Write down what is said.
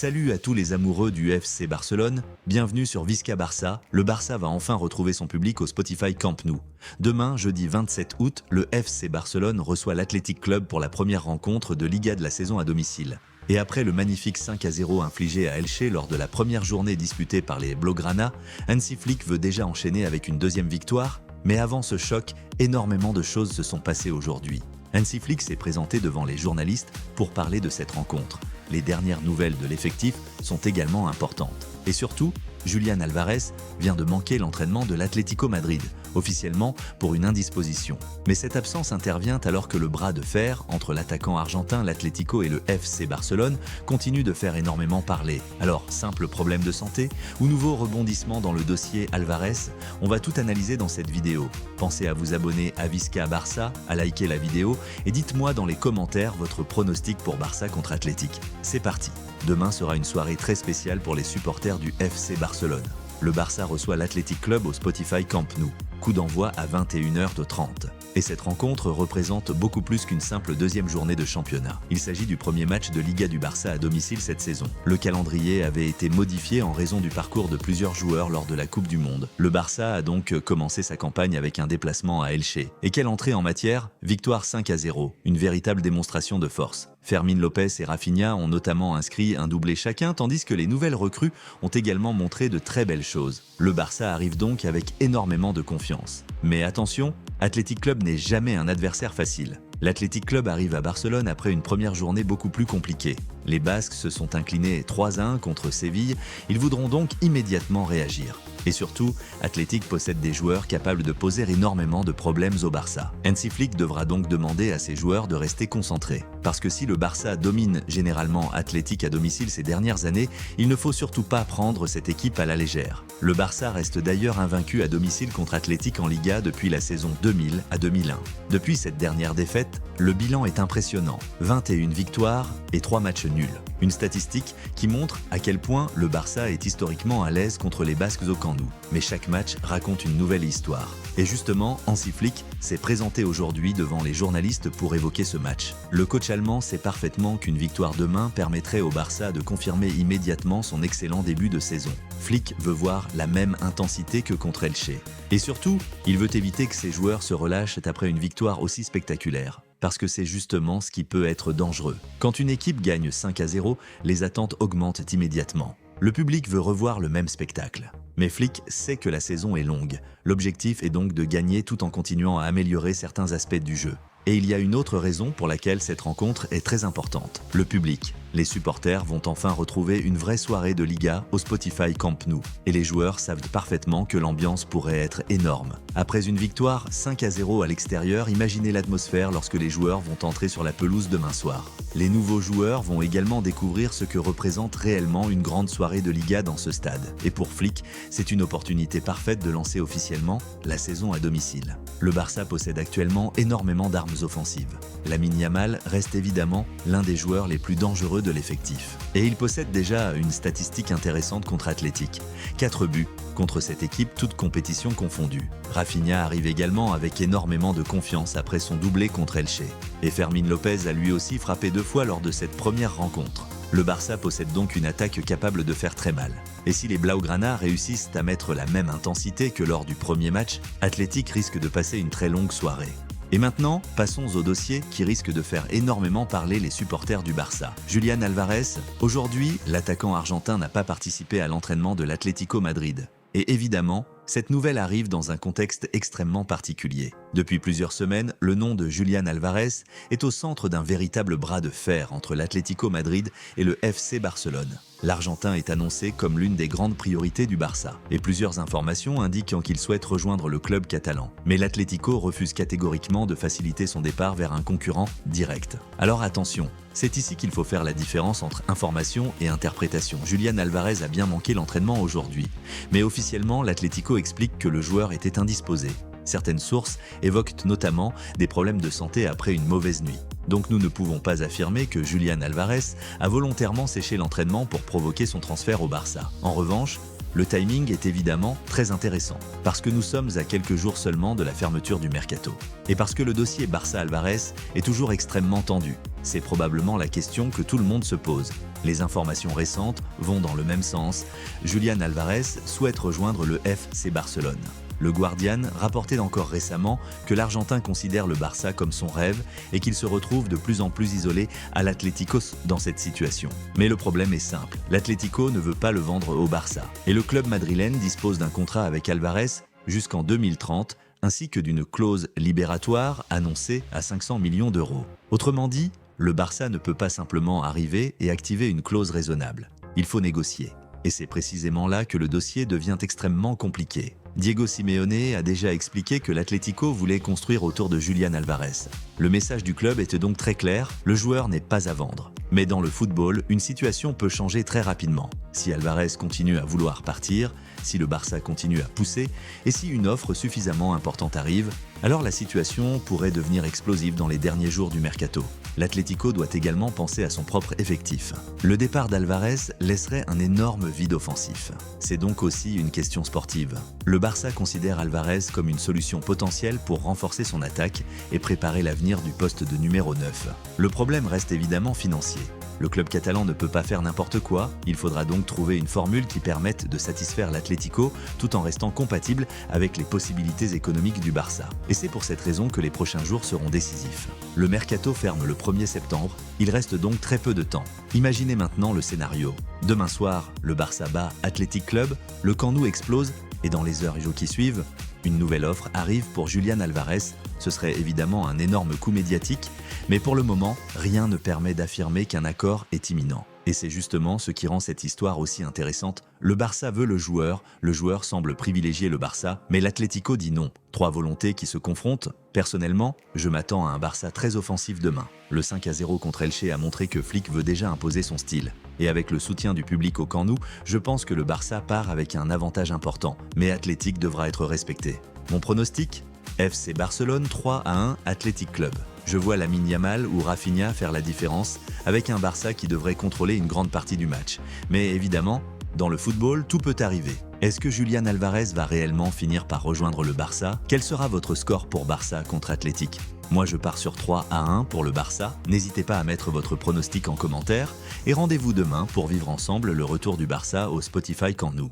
Salut à tous les amoureux du FC Barcelone, bienvenue sur Visca Barça. Le Barça va enfin retrouver son public au Spotify Camp Nou. Demain, jeudi 27 août, le FC Barcelone reçoit l'Athletic Club pour la première rencontre de Liga de la saison à domicile. Et après le magnifique 5-0 infligé à Elche lors de la première journée disputée par les Blaugrana, Hansi Flick veut déjà enchaîner avec une deuxième victoire. Mais avant ce choc, énormément de choses se sont passées aujourd'hui. Hansi Flick s'est présenté devant les journalistes pour parler de cette rencontre. Les dernières nouvelles de l'effectif sont également importantes. Et surtout, Julián Álvarez vient de manquer l'entraînement de l'Atlético Madrid, officiellement pour une indisposition. Mais cette absence intervient alors que le bras de fer entre l'attaquant argentin, l'Atlético et le FC Barcelone continue de faire énormément parler. Alors, simple problème de santé ou nouveau rebondissement dans le dossier Álvarez, on va tout analyser dans cette vidéo. Pensez à vous abonner à Visca Barça, à liker la vidéo et dites-moi dans les commentaires votre pronostic pour Barça contre Athletic. C'est parti! Demain sera une soirée très spéciale pour les supporters du FC Barcelone. Le Barça reçoit l'Athletic Club au Spotify Camp Nou. Coup d'envoi à 21h30. Et cette rencontre représente beaucoup plus qu'une simple deuxième journée de championnat. Il s'agit du premier match de Liga du Barça à domicile cette saison. Le calendrier avait été modifié en raison du parcours de plusieurs joueurs lors de la Coupe du Monde. Le Barça a donc commencé sa campagne avec un déplacement à Elche. Et quelle entrée en matière? Victoire 5-0, une véritable démonstration de force. Fermín López et Rafinha ont notamment inscrit un doublé chacun, tandis que les nouvelles recrues ont également montré de très belles choses. Le Barça arrive donc avec énormément de confiance. Mais attention, Athletic Club n'est jamais un adversaire facile. L'Athletic Club arrive à Barcelone après une première journée beaucoup plus compliquée. Les Basques se sont inclinés 3-1 contre Séville, ils voudront donc immédiatement réagir. Et surtout, Athletic possède des joueurs capables de poser énormément de problèmes au Barça. Hansi Flick devra donc demander à ses joueurs de rester concentrés. Parce que si le Barça domine généralement Athletic à domicile ces dernières années, il ne faut surtout pas prendre cette équipe à la légère. Le Barça reste d'ailleurs invaincu à domicile contre Athletic en Liga depuis la saison 2000 à 2001. Depuis cette dernière défaite, le bilan est impressionnant. 21 victoires et 3 matchs nuls. Une statistique qui montre à quel point le Barça est historiquement à l'aise contre les Basques au Camp Nou. Mais chaque match raconte une nouvelle histoire. Et justement, Hansi Flick s'est présenté aujourd'hui devant les journalistes pour évoquer ce match. Le coach allemand sait parfaitement qu'une victoire demain permettrait au Barça de confirmer immédiatement son excellent début de saison. Flick veut voir la même intensité que contre Elche. Et surtout, il veut éviter que ses joueurs se relâchent après une victoire aussi spectaculaire. Parce que c'est justement ce qui peut être dangereux. Quand une équipe gagne 5-0, les attentes augmentent immédiatement. Le public veut revoir le même spectacle. Mais Flick sait que la saison est longue. L'objectif est donc de gagner tout en continuant à améliorer certains aspects du jeu. Et il y a une autre raison pour laquelle cette rencontre est très importante. Le public. Les supporters vont enfin retrouver une vraie soirée de Liga au Spotify Camp Nou. Et les joueurs savent parfaitement que l'ambiance pourrait être énorme. Après une victoire 5-0 à l'extérieur, imaginez l'atmosphère lorsque les joueurs vont entrer sur la pelouse demain soir. Les nouveaux joueurs vont également découvrir ce que représente réellement une grande soirée de Liga dans ce stade. Et pour Flick, c'est une opportunité parfaite de lancer officiellement la saison à domicile. Le Barça possède actuellement énormément d'armes offensives. Lamine Yamal reste évidemment l'un des joueurs les plus dangereux de l'effectif. Et il possède déjà une statistique intéressante contre Athletic. 4 buts contre cette équipe, toute compétition confondue. Rafinha arrive également avec énormément de confiance après son doublé contre Elche. Et Fermín López a lui aussi frappé 2 fois lors de cette première rencontre. Le Barça possède donc une attaque capable de faire très mal. Et si les Blaugrana réussissent à mettre la même intensité que lors du premier match, Athletic risque de passer une très longue soirée. Et maintenant, passons au dossier qui risque de faire énormément parler les supporters du Barça. Julián Álvarez, aujourd'hui, l'attaquant argentin n'a pas participé à l'entraînement de l'Atlético Madrid. Et évidemment, cette nouvelle arrive dans un contexte extrêmement particulier. Depuis plusieurs semaines, le nom de Julián Álvarez est au centre d'un véritable bras de fer entre l'Atlético Madrid et le FC Barcelone. L'Argentin est annoncé comme l'une des grandes priorités du Barça, et plusieurs informations indiquent qu'il souhaite rejoindre le club catalan. Mais l'Atlético refuse catégoriquement de faciliter son départ vers un concurrent direct. Alors attention, c'est ici qu'il faut faire la différence entre information et interprétation. Julián Álvarez a bien manqué l'entraînement aujourd'hui, mais officiellement l'Atlético explique que le joueur était indisposé. Certaines sources évoquent notamment des problèmes de santé après une mauvaise nuit. Donc nous ne pouvons pas affirmer que Julián Álvarez a volontairement séché l'entraînement pour provoquer son transfert au Barça. En revanche, le timing est évidemment très intéressant, parce que nous sommes à quelques jours seulement de la fermeture du mercato. Et parce que le dossier Barça-Álvarez est toujours extrêmement tendu. C'est probablement la question que tout le monde se pose. Les informations récentes vont dans le même sens. Julián Álvarez souhaite rejoindre le FC Barcelone. Le Guardian rapportait encore récemment que l'Argentin considère le Barça comme son rêve et qu'il se retrouve de plus en plus isolé à l'Atlético dans cette situation. Mais le problème est simple, l'Atlético ne veut pas le vendre au Barça. Et le club madrilène dispose d'un contrat avec Álvarez jusqu'en 2030, ainsi que d'une clause libératoire annoncée à 500 millions d'euros. Autrement dit, le Barça ne peut pas simplement arriver et activer une clause raisonnable. Il faut négocier. Et c'est précisément là que le dossier devient extrêmement compliqué. Diego Simeone a déjà expliqué que l'Atlético voulait construire autour de Julián Álvarez. Le message du club était donc très clair, le joueur n'est pas à vendre. Mais dans le football, une situation peut changer très rapidement. Si Álvarez continue à vouloir partir, si le Barça continue à pousser, et si une offre suffisamment importante arrive, alors la situation pourrait devenir explosive dans les derniers jours du mercato. L'Atlético doit également penser à son propre effectif. Le départ d'Álvarez laisserait un énorme vide offensif. C'est donc aussi une question sportive. Le Barça considère Álvarez comme une solution potentielle pour renforcer son attaque et préparer l'avenir du poste de numéro 9. Le problème reste évidemment financier. Le club catalan ne peut pas faire n'importe quoi, il faudra donc trouver une formule qui permette de satisfaire l'Atlético tout en restant compatible avec les possibilités économiques du Barça. Et c'est pour cette raison que les prochains jours seront décisifs. Le mercato ferme le 1er septembre, il reste donc très peu de temps. Imaginez maintenant le scénario. Demain soir, le Barça bat Athletic Club, le Camp Nou explose et dans les heures et jours qui suivent, une nouvelle offre arrive pour Julián Álvarez. Ce serait évidemment un énorme coup médiatique, mais pour le moment, rien ne permet d'affirmer qu'un accord est imminent. Et c'est justement ce qui rend cette histoire aussi intéressante. Le Barça veut le joueur semble privilégier le Barça, mais l'Atlético dit non. 3 volontés qui se confrontent. Personnellement, je m'attends à un Barça très offensif demain. Le 5-0 contre Elche a montré que Flick veut déjà imposer son style. Et avec le soutien du public au Camp Nou, je pense que le Barça part avec un avantage important, mais Athletic devra être respecté. Mon pronostic ? FC Barcelone 3-1 Athletic Club. Je vois Lamine Yamal ou Rafinha faire la différence avec un Barça qui devrait contrôler une grande partie du match. Mais évidemment, dans le football, tout peut arriver. Est-ce que Julián Álvarez va réellement finir par rejoindre le Barça ? Quel sera votre score pour Barça contre Athletic ? Moi je pars sur 3-1 pour le Barça. N'hésitez pas à mettre votre pronostic en commentaire et rendez-vous demain pour vivre ensemble le retour du Barça au Spotify Camp Nou.